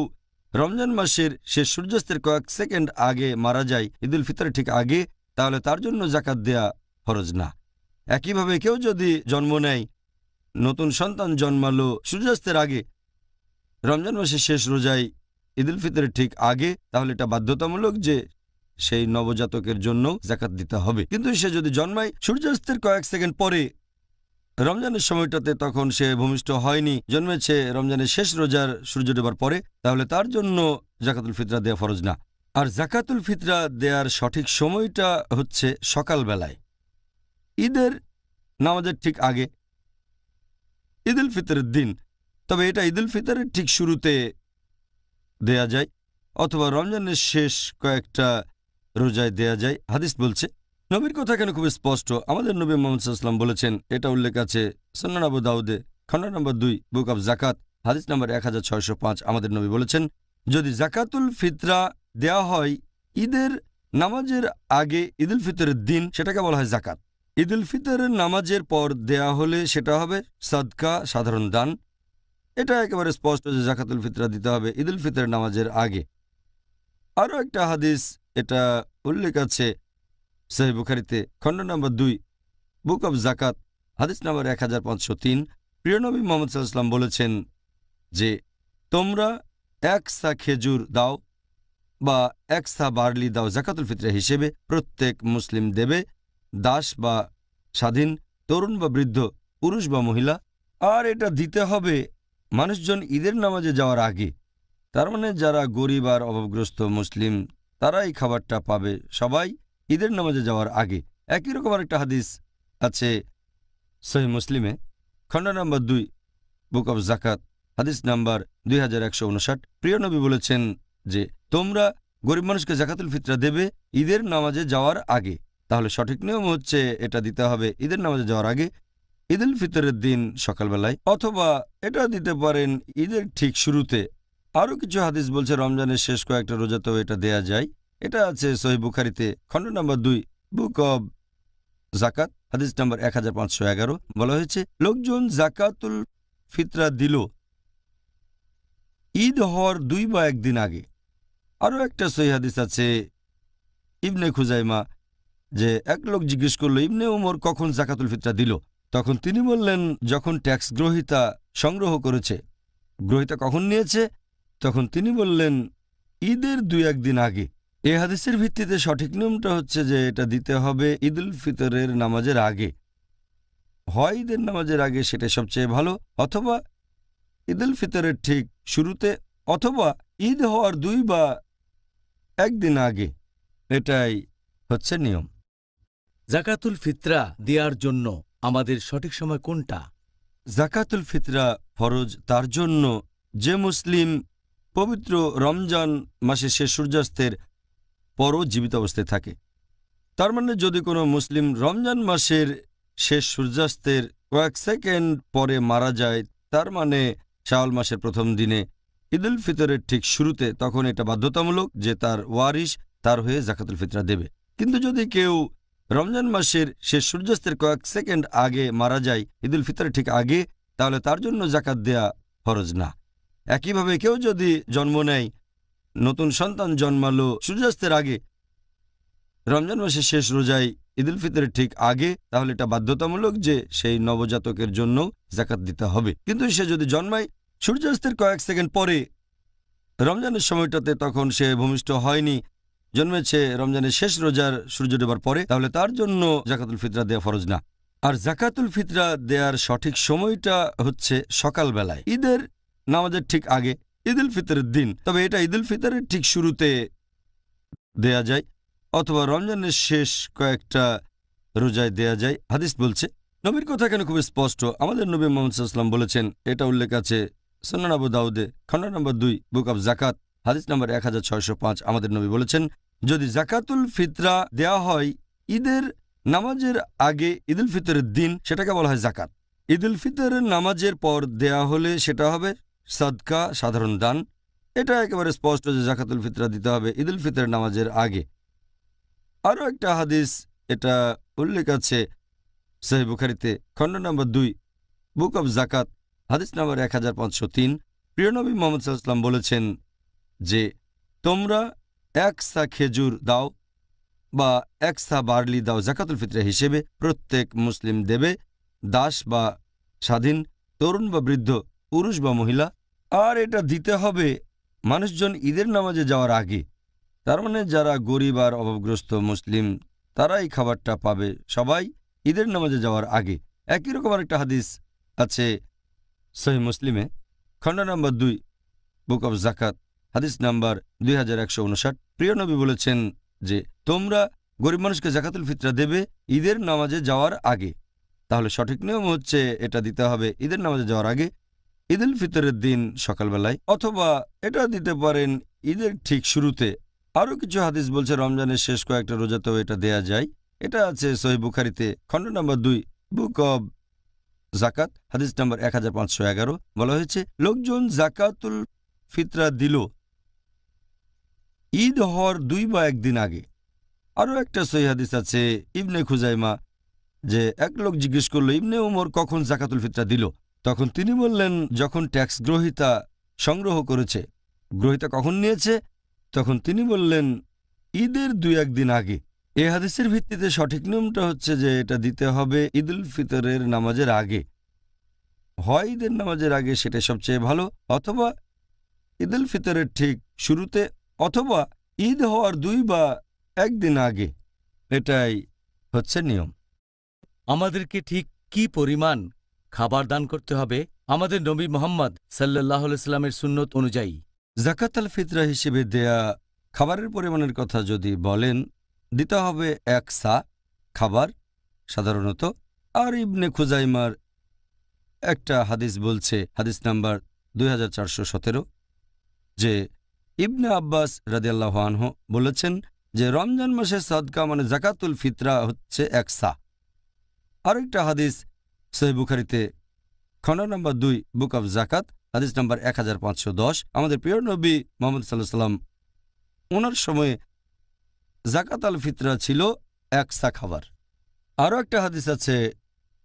রমজান মাসের শেষ সূর্যাস্তের কয়েক সেকেন্ড আগে মারা যায়, ঈদুল ফিতরের ঠিক আগে, তাহলে তার জন্য জাকাত দেয়া ফরজ না। একইভাবে কেউ যদি জন্ম নেয়, নতুন সন্তান জন্মালো সূর্যাস্তের আগে, রমজান মাসের শেষ রোজায় ঈদুল ফিতরের ঠিক আগে, তাহলে এটা বাধ্যতামূলক যে সেই নবজাতকের জন্য জাকাত দিতে হবে। কিন্তু সে যদি জন্মায় সূর্যাস্তের কয়েক সেকেন্ড পরে রমজানের সময়টাতে, তখন সে ভূমিষ্ঠ হয়নি, জন্মেছে রমজানের শেষ রোজার সূর্য ডোবার পরে, তাহলে তার জন্য জাকাতুল ফিতরা দেয়া ফরজ না। আর জাকাতুল ফিতরা দেয়ার সঠিক সময়টা হচ্ছে সকালবেলায়, ঈদের নামাজের ঠিক আগে, ঈদুল ফিতরের দিন। তবে এটা ঈদুল ফিতরের ঠিক শুরুতে দেয়া যায়, অথবা রমজানের শেষ কয়েকটা রোজায় দেয়া যায়। হাদিস বলছে, নবীর কথা এখানে খুব স্পষ্ট। আমাদের নবী মুহাম্মদ সাল্লাল্লাহু আলাইহি ওয়াসাল্লাম বলেছেন, এটা উল্লেখ আছে সুনান আবু দাউদে, খণ্ড নম্বর 2, বুক অব জাকাত, হাদিস নম্বর 1605। আমাদের নবী বলেছেন, যদি জাকাতুল ফিতরা দেয়া হয় ঈদের নামাজের আগে ঈদুল ফিতরের দিন, সেটাকে বলা হয় জাকাত। ঈদুল ফিতরের নামাজের পর দেয়া হলে সেটা হবে সাদকা, সাধারণ দান। এটা একেবারে স্পষ্ট যে জাকাতুল ফিতরা দিতে হবে ঈদুল ফিতরের নামাজের আগে। আরও একটা হাদিস এটা উল্লেখ আছে সহিহ বুখারীতে, খণ্ড নম্বর 2, বুক অব জাকাত, হাদিস নম্বর 1503। প্রিয় নবী মুহাম্মদ সাল্লাল্লাহু আলাইহি ওয়াসাল্লাম বলেছেন যে তোমরা 1 সা খেজুর দাও বা 1 সা বার্লি দাও জাকাতুল ফিতরা হিসেবে, প্রত্যেক মুসলিম দেবে, দাস বা স্বাধীন, তরুণ বা বৃদ্ধ, পুরুষ বা মহিলা। আর এটা দিতে হবে মানুষজন ঈদের নামাজে যাওয়ার আগে। তার মানে যারা গরিব আর অভাবগ্রস্ত মুসলিম তারা এই খাবারটা পাবে সবাই ঈদের নামাজে যাওয়ার আগে। একই রকম একটা হাদিস আছে সহিহ মুসলিমে, খণ্ড নম্বর 2, বুক অব জাকাত, হাদিস নাম্বার 2159। প্রিয় নবী বলেছেন যে তোমরা গরিব মানুষকে জাকাতুল ফিতরা দেবে ঈদের নামাজে যাওয়ার আগে। তাহলে সঠিক নিয়ম হচ্ছে এটা দিতে হবে ঈদের নামাজে যাওয়ার আগে, ঈদুল ফিতরের দিন সকালবেলায়, অথবা এটা দিতে পারেন ঈদের ঠিক শুরুতে। আরও কিছু হাদিস বলছে রমজানের শেষ কয়েকটা রোজাতেও এটা দেয়া যায়। এটা আছে সহিহ বুখারীতে, খণ্ড নম্বর 2, বুক অব জাকাত, হাদিস নম্বর 1511। বলা হয়েছে, লোকজন জাকাতুল ফিতরা দিল ঈদ হওয়ার 2 বা 1 দিন আগে। আরও একটা সহিহ হাদিস আছে ইবনে খুজাইমা, যে এক লোক জিজ্ঞেস করল, ইবনে উমর কখন জাকাতুল ফিতরা দিল? তখন তিনি বললেন, যখন ট্যাক্স গ্রহীতা সংগ্রহ করেছে। গ্রহীতা কখন নিয়েছে? তখন তিনি বললেন, ঈদের 2-1 দিন আগে। এই হাদিসের ভিত্তিতে সঠিক নিয়মটা হচ্ছে যে এটা দিতে হবে ঈদুল ফিতরের নামাজের আগে। হয় ঈদের নামাজের আগে, সেটা সবচেয়ে ভালো, অথবা ঈদুল ফিতরের ঠিক শুরুতে, অথবা ঈদ হওয়ার 2 বা 1 দিন আগে। এটাই হচ্ছে নিয়ম। জাকাতুল ফিতরা দেওয়ার জন্য আমাদের সঠিক সময় কোনটা? জাকাতুল ফিতরা ফরজ তার জন্য যে মুসলিম পবিত্র রমজান মাসে শেষ সূর্যাস্তের পরও জীবিত অবস্থায় থাকে। তার মানে যদি কোনো মুসলিম রমজান মাসের শেষ সূর্যাস্তের কয়েক সেকেন্ড পরে মারা যায়, তার মানে শাওয়াল মাসের প্রথম দিনে ঈদুল ফিতরের ঠিক শুরুতে, তখন এটা বাধ্যতামূলক যে তার ওয়ারিশ তার হয়ে জাকাতুল ফিতরা দেবে। কিন্তু যদি কেউ রমজান মাসের শেষ সূর্যাস্তের কয়েক সেকেন্ড আগে মারা যায় ঈদুল ফিতরের ঠিক আগে, তাহলে তার জন্য জাকাত দেয়া ফরজ না। একইভাবে কেউ যদি জন্ম নেয়, নতুন সন্তান জন্মালো সূর্যাস্তের আগে, রমজান মাসের শেষ রোজায় ঈদুল ফিতরের ঠিক আগে, তাহলে এটা বাধ্যতামূলক যে সেই নবজাতকের জন্য জাকাত দিতে হবে। কিন্তু সে যদি জন্মায় সূর্যাস্তের কয়েক সেকেন্ড পরে রমজানের সময়টাতে, তখন সে ভূমিষ্ঠ হয়নি, জন্মেছে রমজানের শেষ রোজার সূর্য ডোবার পরে, তাহলে তার জন্য জাকাতুল ফিতরা দেয়া ফরজ না। আর জাকাতুল ফিতরা দেয়ার সঠিক সময়টা হচ্ছে সকালবেলায়, ঈদের নামাজের ঠিক আগে, ঈদুল ফিতরের দিন। তবে এটা ঈদুল ফিতরের ঠিক শুরুতে দেয়া যায়, অথবা রমজানের শেষ কয়েকটা রোজায় দেয়া যায়। হাদিস বলছে, নবীর কথা কেন খুব স্পষ্ট। আমাদের নবী মুহাম্মদ সাল্লাল্লাহু আলাইহি ওয়াসাল্লাম বলেছেন, এটা উল্লেখ আছে সুনান আবু দাউদে, খণ্ড নম্বর 2, বুক অব জাকাত, হাদিস নম্বর 1605। আমাদের নবী বলেছেন, যদি জাকাতুল ফিতরা দেয়া হয় ঈদের নামাজের আগে ঈদুল ফিতরের দিন, সেটাকে বলা হয় জাকাত। ঈদুল ফিতরের নামাজের পর দেয়া হলে সেটা হবে সাদকা, সাধারণ দান। এটা একেবারে স্পষ্ট যে জাকাতুল ফিতরা দিতে হবে ঈদুল ফিতরের নামাজের আগে। আরও একটা হাদিস এটা উল্লেখ আছে সহিহ বুখারীতে, খণ্ড নম্বর 2, বুক অব জাকাত, হাদিস নম্বর 1503। প্রিয় নবী মুহাম্মদ সাল্লাল্লাহু আলাইহি ওয়াসাল্লাম বলেছেন যে তোমরা 1 সা খেজুর দাও বা 1 সা বার্লি দাও জাকাতুল ফিতরা হিসেবে, প্রত্যেক মুসলিম দেবে, দাস বা স্বাধীন, তরুণ বা বৃদ্ধ, পুরুষ বা মহিলা। আর এটা দিতে হবে মানুষজন ঈদের নামাজে যাওয়ার আগে। তার মানে যারা গরিব আর অভাবগ্রস্ত মুসলিম তারা এই খাবারটা পাবে সবাই ঈদের নামাজে যাওয়ার আগে। একই রকম একটা হাদিস আছে সহিহ মুসলিমে, খণ্ড নম্বর 2, বুক অব জাকাত, হাদিস নাম্বার 2159। প্রিয় নবী বলেছেন যে তোমরা গরিব মানুষকে জাকাতুল ফিতরা দেবে ঈদের নামাজে যাওয়ার আগে। তাহলে সঠিক নিয়ম হচ্ছে এটা দিতে হবে ঈদের নামাজে যাওয়ার আগে, ঈদুল ফিতরের দিন সকালবেলায়, অথবা এটা দিতে পারেন ঈদের ঠিক শুরুতে। আরও কিছু হাদিস বলছে রমজানের শেষ কয়েকটা রোজাতেও এটা দেয়া যায়। এটা আছে সহিহ বুখারীতে খণ্ড নম্বর 2 বুক অব জাকাত হাদিস নম্বর 1511। বলা হয়েছে, লোকজন জাকাতুল ফিতরা দিল ঈদ হওয়ার 2 বা 1 দিন আগে। আরও একটা সহিহ হাদিস আছে ইবনে খুজাইমা, যে এক লোক জিজ্ঞেস করল, ইবনে উমর কখন জাকাতুল ফিতরা দিল? তখন তিনি বললেন, যখন ট্যাক্স গ্রহীতা সংগ্রহ করেছে। গ্রহীতা কখন নিয়েছে? তখন তিনি বললেন, ঈদের 2-1 দিন আগে। এ হাদিসের ভিত্তিতে সঠিক নিয়মটা হচ্ছে যে এটা দিতে হবে ঈদুল ফিতরের নামাজের আগে। হয় ঈদের নামাজের আগে, সেটা সবচেয়ে ভালো, অথবা ঈদুল ফিতরের ঠিক শুরুতে, অথবা ঈদ হওয়ার 2 বা 1 দিন আগে। এটাই হচ্ছে নিয়ম। আমাদেরকে ঠিক কি পরিমাণ খাবার দান করতে হবে আমাদের নবী মোহাম্মদ সাল্লাল্লাহু আলাইহি সাল্লামের সুন্নত অনুযায়ী? জাকাত আল ফিতরা হিসেবে দেয়া খাবারের পরিমাণের কথা যদি বলেন, দিতে হবে 1 সা খাবার সাধারণত। আর ইবনে খুজাইমার একটা হাদিস বলছে, হাদিস নাম্বার 2417, যে ইবনে আব্বাস রাদিয়াল্লাহু আনহু বলেছেন যে রমজান মাসের সাদকা মানে জাকাতুল ফিতরা হচ্ছে 1 সা। আরেকটা হাদিস সহিহ বুখারীতে খণ্ড নম্বর 2 বুক অব জাকাত হাদিস নাম্বার 1510। আমাদের প্রিয় নবী মুহাম্মদ সাল্লাল্লাহু আলাইহি সাল্লাম, ওনার সময়ে জাকাত আল ফিতরা ছিল 1 সা খাবার। আরও একটা হাদিস আছে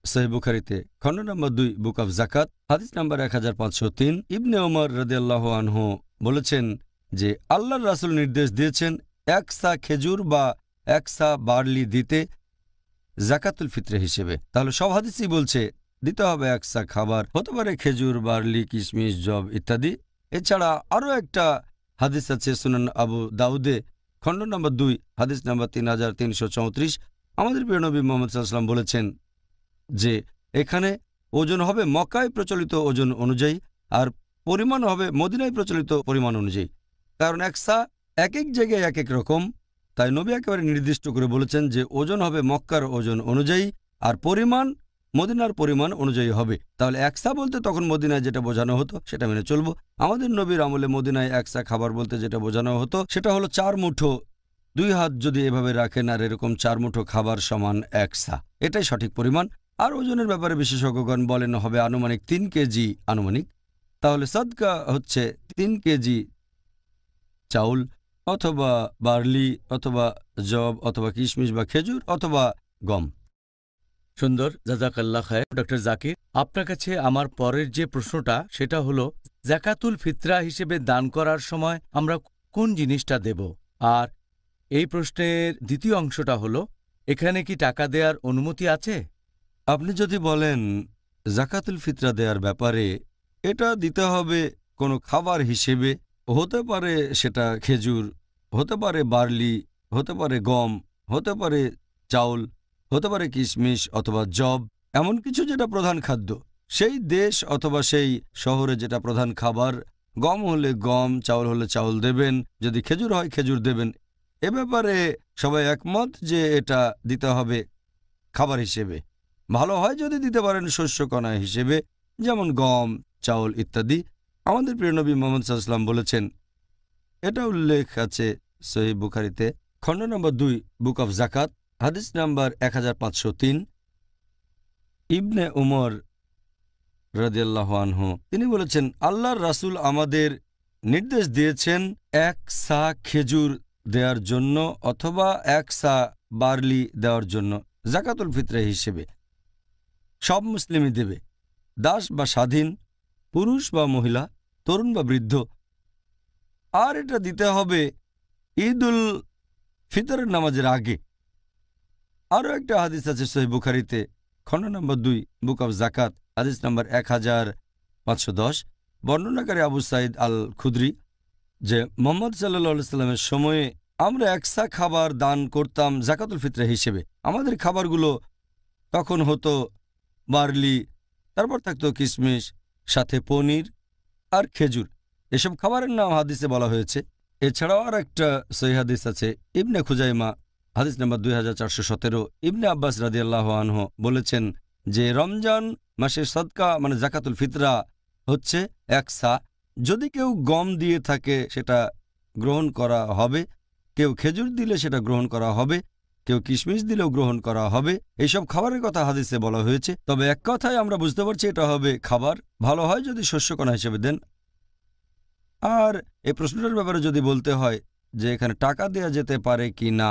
সহিহ বুখারীতে খণ্ড নম্বর 2 বুক অব জাকাত হাদিস নাম্বার 1503। ইবনে ওমর রাদিয়াল্লাহু আনহু বলেছেন যে আল্লাহর রাসূল নির্দেশ দিয়েছেন 1 সা খেজুর বা 1 সা বার্লি দিতে জাকাতুল ফিতরা হিসেবে। তাহলে সব হাদিসই বলছে দিতে হবে 1 সা খাবার, হতে পারে খেজুর, বার্লি, কিশমিশ, জব ইত্যাদি। এছাড়া আরও একটা হাদিস আছে সুনান আবু দাউদে খণ্ড নম্বর 2 হাদিস নাম্বার 3334। আমাদের প্রিয় নবী মুহাম্মদ সাল্লাল্লাহু আলাইহি ওয়াসাল্লাম বলেছেন যে এখানে ওজন হবে মক্কায় প্রচলিত ওজন অনুযায়ী, আর পরিমাণ হবে মদিনায় প্রচলিত পরিমাণ অনুযায়ী। কারণ 1 সা এক এক জায়গায় এক এক রকম, তাই নবী একেবারে নির্দিষ্ট করে বলেছেন যে ওজন হবে মক্কার ওজন অনুযায়ী, আর পরিমাণ মদিনার পরিমাণ অনুযায়ী হবে। তাহলে 1 সা বলতে তখন মদিনায় যেটা বোঝানো হতো সেটা মেনে চলব। আমাদের নবীর আমলে মদিনায় 1 সা খাবার বলতে যেটা বোঝানো হতো সেটা হলো 4 মুঠো। 2 হাত যদি এভাবে রাখেন আর এরকম 4 মুঠো খাবার সমান 1 সা, এটাই সঠিক পরিমাণ। আর ওজনের ব্যাপারে বিশেষজ্ঞগণ বলেন হবে আনুমানিক 3 কেজি আনুমানিক। তাহলে সাদকা হচ্ছে 3 কেজি চাউল অথবা বার্লি অথবা জব অথবা কিশমিশ বা খেজুর অথবা গম। সুন্দর, জাযাকাল্লাহ খায়ের। ডক্টর জাকির, আপনার কাছে আমার পরের যে প্রশ্নটা সেটা হলো, জাকাতুল ফিতরা হিসেবে দান করার সময় আমরা কোন জিনিসটা দেব? আর এই প্রশ্নের দ্বিতীয় অংশটা হলো, এখানে কি টাকা দেওয়ার অনুমতি আছে? আপনি যদি বলেন জাকাতুল ফিতরা দেওয়ার ব্যাপারে, এটা দিতে হবে কোনো খাবার হিসেবে, হতে পারে সেটা খেজুর, হতে পারে বার্লি, হতে পারে গম, হতে পারে চাউল, হতে পারে কিশমিশ অথবা জব, এমন কিছু যেটা প্রধান খাদ্য সেই দেশ অথবা সেই শহরে যেটা প্রধান খাবার। গম হলে গম, চাউল হলে চাউল দেবেন, যদি খেজুর হয় খেজুর দেবেন। এ ব্যাপারে সবাই একমত যে এটা দিতে হবে খাবার হিসেবে। ভালো হয় যদি দিতে পারেন শস্যকণা হিসেবে, যেমন গম, চাউল ইত্যাদি। আমাদের প্রিয় নবী মুহাম্মদ সাল্লাল্লাহু আলাইহি ওয়াসাল্লাম বলেছেন, এটা উল্লেখ আছে সহিহ বুখারীতে খণ্ড নম্বর 2 বুক অব জাকাত হাদিস নাম্বার 1503। ইবনে উমর রাদিয়াল্লাহু আনহু তিনি বলেছেন, আল্লাহর রাসূল আমাদের নির্দেশ দিয়েছেন 1 সা খেজুর দেওয়ার জন্য অথবা 1 সা বার্লি দেওয়ার জন্য জাকাতুল ফিতরা হিসেবে। সব মুসলিমই দেবে, দাস বা স্বাধীন, পুরুষ বা মহিলা, তরুণ বা বৃদ্ধ। আর এটা দিতে হবে ঈদুল ফিতরের নামাজের আগে। আরও একটা হাদিস আছে সহিহ বুখারীতে খণ্ড নম্বর 2 বুক অব জাকাত হাদিস নাম্বার 1510। বর্ণনাকারী আবু সাঈদ আল খুদরি, যে মুহাম্মদ সাল্লাল্লাহু আলাইহি সাল্লামের সময়ে আমরা 1 সা খাবার দান করতাম জাকাতুল ফিতরা হিসেবে। আমাদের খাবারগুলো তখন হতো বার্লি, তারপর থাকতো কিশমিশ, সাথে পনির আর খেজুর। এসব খাবারের নাম হাদিসে বলা হয়েছে। এছাড়াও আর একটা সহিহ হাদিস আছে ইবনে খুজাইমা হাদিস নাম্বার 2417। ইবনে আব্বাস রাদিয়াল্লাহু আনহু বলেছেন যে রমজান মাসের সাদকা মানে জাকাতুল ফিতরা হচ্ছে 1 সা। যদি কেউ গম দিয়ে থাকে সেটা গ্রহণ করা হবে, কেউ খেজুর দিলে সেটা গ্রহণ করা হবে, কেউ কিশমিশ দিলেও গ্রহণ করা হবে। এইসব খাবারের কথা হাদিসে বলা হয়েছে। তবে এক কথায় আমরা বুঝতে পারছি এটা হবে খাবার। ভালো হয় যদি শস্যকণা হিসেবে দেন। আর এই প্রশ্নটার ব্যাপারে যদি বলতে হয় যে এখানে টাকা দেয়া যেতে পারে কি না,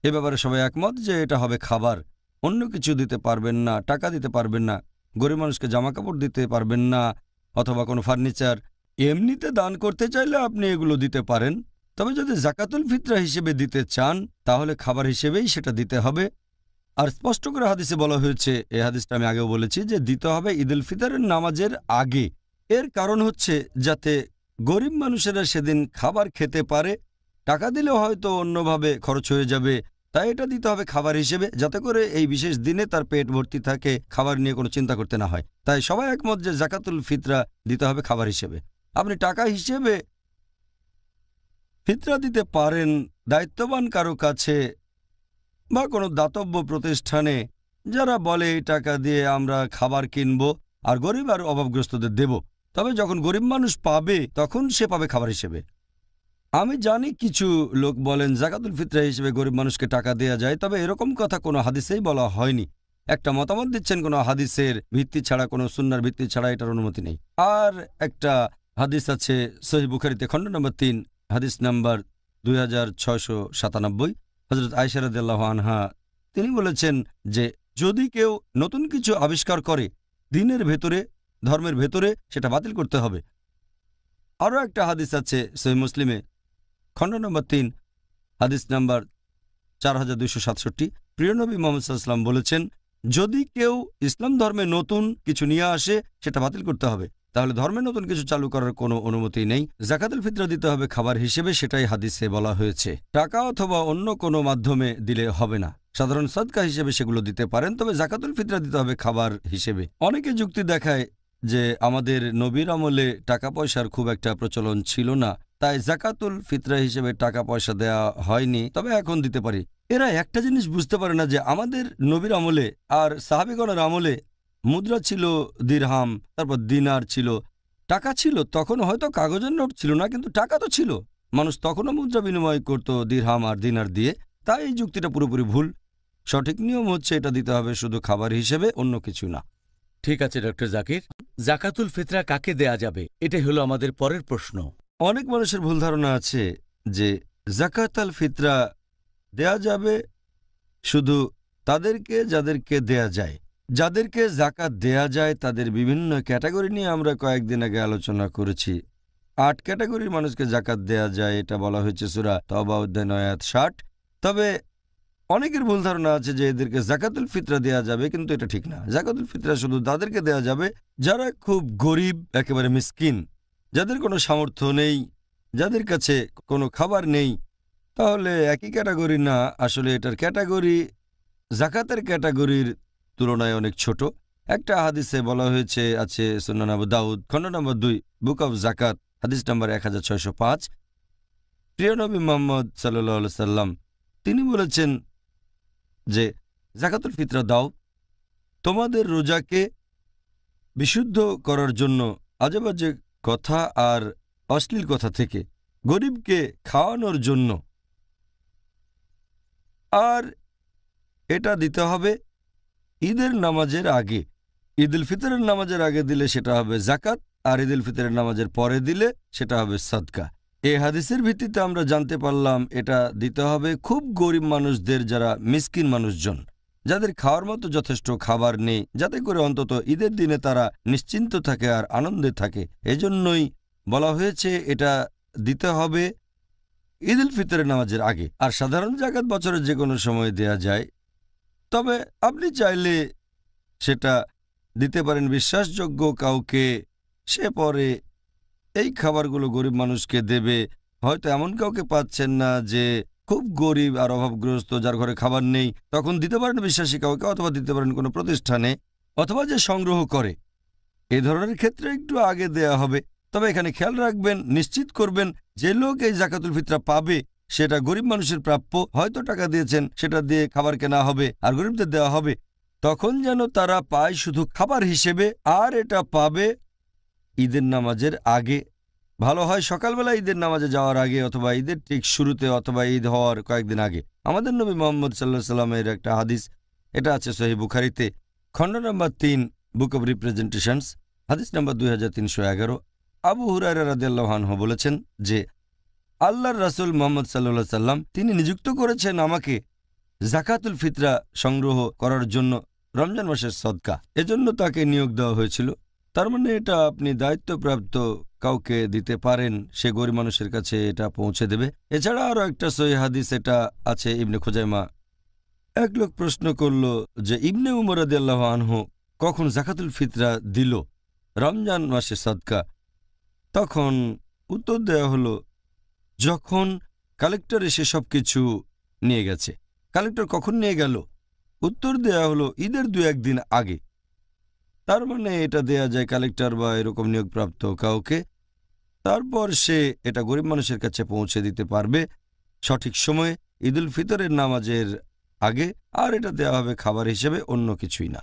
এ ব্যাপারে সবাই একমত যে এটা হবে খাবার। অন্য কিছু দিতে পারবেন না, টাকা দিতে পারবেন না, গরিব মানুষকে জামা কাপড় দিতে পারবেন না, অথবা কোনো ফার্নিচার। এমনিতে দান করতে চাইলে আপনি এগুলো দিতে পারেন। তবে যদি জাকাতুল ফিতরা হিসেবে দিতে চান তাহলে খাবার হিসেবেই সেটা দিতে হবে। আর স্পষ্ট করে হাদিসে বলা হয়েছে, এই হাদিসটা আমি আগেও বলেছি, যে দিতে হবে ঈদুল ফিতরের নামাজের আগে। এর কারণ হচ্ছে যাতে গরিব মানুষেরা সেদিন খাবার খেতে পারে। টাকা দিলেও হয়তো অন্যভাবে খরচ হয়ে যাবে, তাই এটা দিতে হবে খাবার হিসেবে, যাতে করে এই বিশেষ দিনে তার পেট ভর্তি থাকে, খাবার নিয়ে কোনো চিন্তা করতে না হয়। তাই সবাই একমত যে জাকাতুল ফিতরা দিতে হবে খাবার হিসেবে। আপনি টাকা হিসেবে ফিতরা দিতে পারেন দায়িত্ববান কারো কাছে বা কোনো দাতব্য প্রতিষ্ঠানে, যারা বলে এই টাকা দিয়ে আমরা খাবার কিনব আর গরিব আর অভাবগ্রস্তদের দেব। তবে যখন গরিব মানুষ পাবে তখন সে পাবে খাবার হিসেবে। আমি জানি কিছু লোক বলেন জাকাতুল ফিতরা হিসেবে গরিব মানুষকে টাকা দেয়া যায়, তবে এরকম কথা কোনো হাদিসেই বলা হয়নি। একটা মতামত দিচ্ছেন কোনো হাদিসের ভিত্তি ছাড়া, কোনো সুন্নার ভিত্তি ছাড়া, এটার অনুমতি নেই। আর একটা হাদিস আছে সহিহ বুখারীতে, খণ্ড নম্বর 3, হাদিস নাম্বার 2697, হযরত আয়েশা রাদিয়াল্লাহু আনহা তিনি বলেছেন যে যদি কেউ নতুন কিছু আবিষ্কার করে দ্বীনের ভেতরে, ধর্মের ভেতরে, সেটা বাতিল করতে হবে। আরও একটা হাদিস আছে সহিহ মুসলিমে, খণ্ড নম্বর 3, হাদিস নাম্বার 4267, প্রিয় নবী মুহাম্মদ সাল্লাল্লাহু আলাইহি ওয়াসাল্লাম বলেছেন যদি কেউ ইসলাম ধর্মে নতুন কিছু নিয়ে আসে সেটা বাতিল করতে হবে। তাহলে ধর্মে নতুন কিছু চালু করার কোনো অনুমতি নেই। জাকাতুল ফিতরা দিতে হবে খাবার হিসেবে, সেটাই হাদিসে বলা হয়েছে। টাকা অথবা অন্য কোনো মাধ্যমে দিলে হবে না। সাধারণ সদকা হিসেবে সেগুলো দিতে পারেন, তবে জাকাতুল ফিতরা দিতে হবে খাবার হিসেবে। অনেকে যুক্তি দেখায় যে আমাদের নবীর আমলে টাকা পয়সার খুব একটা প্রচলন ছিল না, তাই জাকাতুল ফিতরা হিসেবে টাকা পয়সা দেয়া হয়নি, তবে এখন দিতে পারি। এরা একটা জিনিস বুঝতে পারে না যে আমাদের নবীর আমলে আর সাহাবীগণের আমলে মুদ্রা ছিল দিরহাম, তারপর দিনার ছিল, টাকা ছিল। তখন হয়তো কাগজের নোট ছিল না, কিন্তু টাকা তো ছিল। মানুষ তখনও মুদ্রা বিনিময় করত দিরহাম আর দিনার দিয়ে। তাই এই যুক্তিটা পুরোপুরি ভুল। সঠিক নিয়ম হচ্ছে এটা দিতে হবে শুধু খাবার হিসেবে, অন্য কিছু না। ঠিক আছে ডক্টর জাকির, জাকাতুল ফিতরা কাকে দেয়া যাবে এটাই হলো আমাদের পরের প্রশ্ন। অনেক মানুষের ভুল ধারণা আছে যে জাকাতুল ফিতরা দেয়া যাবে শুধু তাদেরকে যাদেরকে দেয়া যায়। যাদেরকে জাকাত দেয়া যায় তাদের বিভিন্ন ক্যাটাগরি নিয়ে আমরা কয়েকদিন আগে আলোচনা করেছি। 8 ক্যাটাগরির মানুষকে জাকাত দেয়া যায়, এটা বলা হয়েছে সূরা তাওবা অধ্যায় 9 আয়াত 60। তবে অনেকের ভুল ধারণা আছে যে এদেরকে জাকাতুল ফিতরা দেয়া যাবে, কিন্তু এটা ঠিক না। জাকাতুল ফিতরা শুধু তাদেরকে দেয়া যাবে যারা খুব গরিব, একেবারে মিসকিন, যাদের কোনো সামর্থ্য নেই, যাদের কাছে কোনো খাবার নেই। তাহলে একই ক্যাটাগরি না, আসলে এটার ক্যাটাগরি জাকাতের ক্যাটাগরির তুলনায় অনেক ছোট। একটা হাদিসে বলা হয়েছে, আছে সুনান আবু দাউদ, খণ্ড নম্বর 2, বুক অব জাকাত, হাদিস নম্বর 1605, প্রিয় নবী মুহাম্মদ সাল্লাল্লাহু আলাইহি সাল্লাম তিনি বলেছেন যে জাকাতুল ফিতরা দাও তোমাদের রোজাকে বিশুদ্ধ করার জন্য আজেবাজে কথা আর অশ্লীল কথা থেকে, গরিবকে খাওয়ানোর জন্য। আর এটা দিতে হবে ঈদের নামাজের আগে। ঈদুল ফিতরের নামাজের আগে দিলে সেটা হবে জাকাত, আর ঈদুল ফিতরের নামাজের পরে দিলে সেটা হবে সদকা। এই হাদিসের ভিত্তিতে আমরা জানতে পারলাম এটা দিতে হবে খুব গরিব মানুষদের, যারা মিসকিন মানুষজন, যাদের খাওয়ার মতো যথেষ্ট খাবার নেই, যাতে করে অন্তত ঈদের দিনে তারা নিশ্চিন্ত থাকে আর আনন্দে থাকে। এজন্যই বলা হয়েছে এটা দিতে হবে ঈদুল ফিতরের নামাজের আগে। আর সাধারণ জাকাত বছরের যে কোনো সময় দেয়া যায়, তবে আপনি চাইলে সেটা দিতে পারেন বিশ্বাসযোগ্য কাউকে, সে পরে এই খাবারগুলো গরিব মানুষকে দেবে। হয়তো এমন কাউকে পাচ্ছেন না যে খুব গরিব আর অভাবগ্রস্ত, যার ঘরে খাবার নেই, তখন দিতে পারেন বিশ্বাসী কাউকে, অথবা দিতে পারেন কোনো প্রতিষ্ঠানে, অথবা যে সংগ্রহ করে। এই ধরনের ক্ষেত্রে একটু আগে দেয়া হবে। তবে এখানে খেয়াল রাখবেন, নিশ্চিত করবেন যে লোক এই জাকাতুল ফিতরা পাবে সেটা গরিব মানুষের প্রাপ্য। হয়তো টাকা দিয়েছেন, সেটা দিয়ে খাবার কেনা হবে আর গরিবদের দেওয়া হবে, তখন যেন তারা পায় শুধু খাবার হিসেবে, আর এটা পাবে ঈদের নামাজের আগে, ভালো হয় সকালবেলা ঈদের নামাজে যাওয়ার আগে অথবা ঈদের ঠিক শুরুতে অথবা ঈদ হওয়ার কয়েকদিন আগে। আমাদের নবী মোহাম্মদ সাল্লাল্লাহু আলাইহি সাল্লামের একটা হাদিস, এটা আছে সহিহ বুখারীতে, খণ্ড নম্বর 3, বুক অব রিপ্রেজেন্টেশনস, হাদিস নম্বর 2311। আবু হুরায়রা রাদিয়াল্লাহু আনহু বলেছেন যে আল্লাহর রাসূল মুহাম্মদ সাল্লাল্লাহু আলাইহি সাল্লাম তিনি নিযুক্ত করেছেন আমাকে যাকাতুল ফিতরা সংগ্রহ করার জন্য রমজান মাসের সদকা। এজন্য তাকে নিয়োগ দেওয়া হয়েছিল। তার মানে এটা আপনি দায়িত্বপ্রাপ্ত কাউকে দিতে পারেন, সে গরিব মানুষের কাছে এটা পৌঁছে দেবে। এছাড়া আরও একটা সহিহ হাদিস, এটা আছে ইবনে খুজাইমা। এক লোক প্রশ্ন করল যে ইবনে উমর রাদিয়াল্লাহু আনহু কখন যাকাতুল ফিতরা দিল রমজান মাসে সদকা। তখন উত্তর দেওয়া হলো যখন কালেক্টর এসে সব কিছু নিয়ে গেছে। কালেক্টর কখন নিয়ে গেল? উত্তর দেওয়া হলো ঈদের 2-1 দিন আগে। তার মানে এটা দেয়া যায় কালেক্টর বা এরকম নিয়োগপ্রাপ্ত কাউকে, তারপর সে এটা গরিব মানুষের কাছে পৌঁছে দিতে পারবে সঠিক সময়ে ঈদুল ফিতরের নামাজের আগে, আর এটা দেওয়া হবে খাবার হিসেবে, অন্য কিছুই না।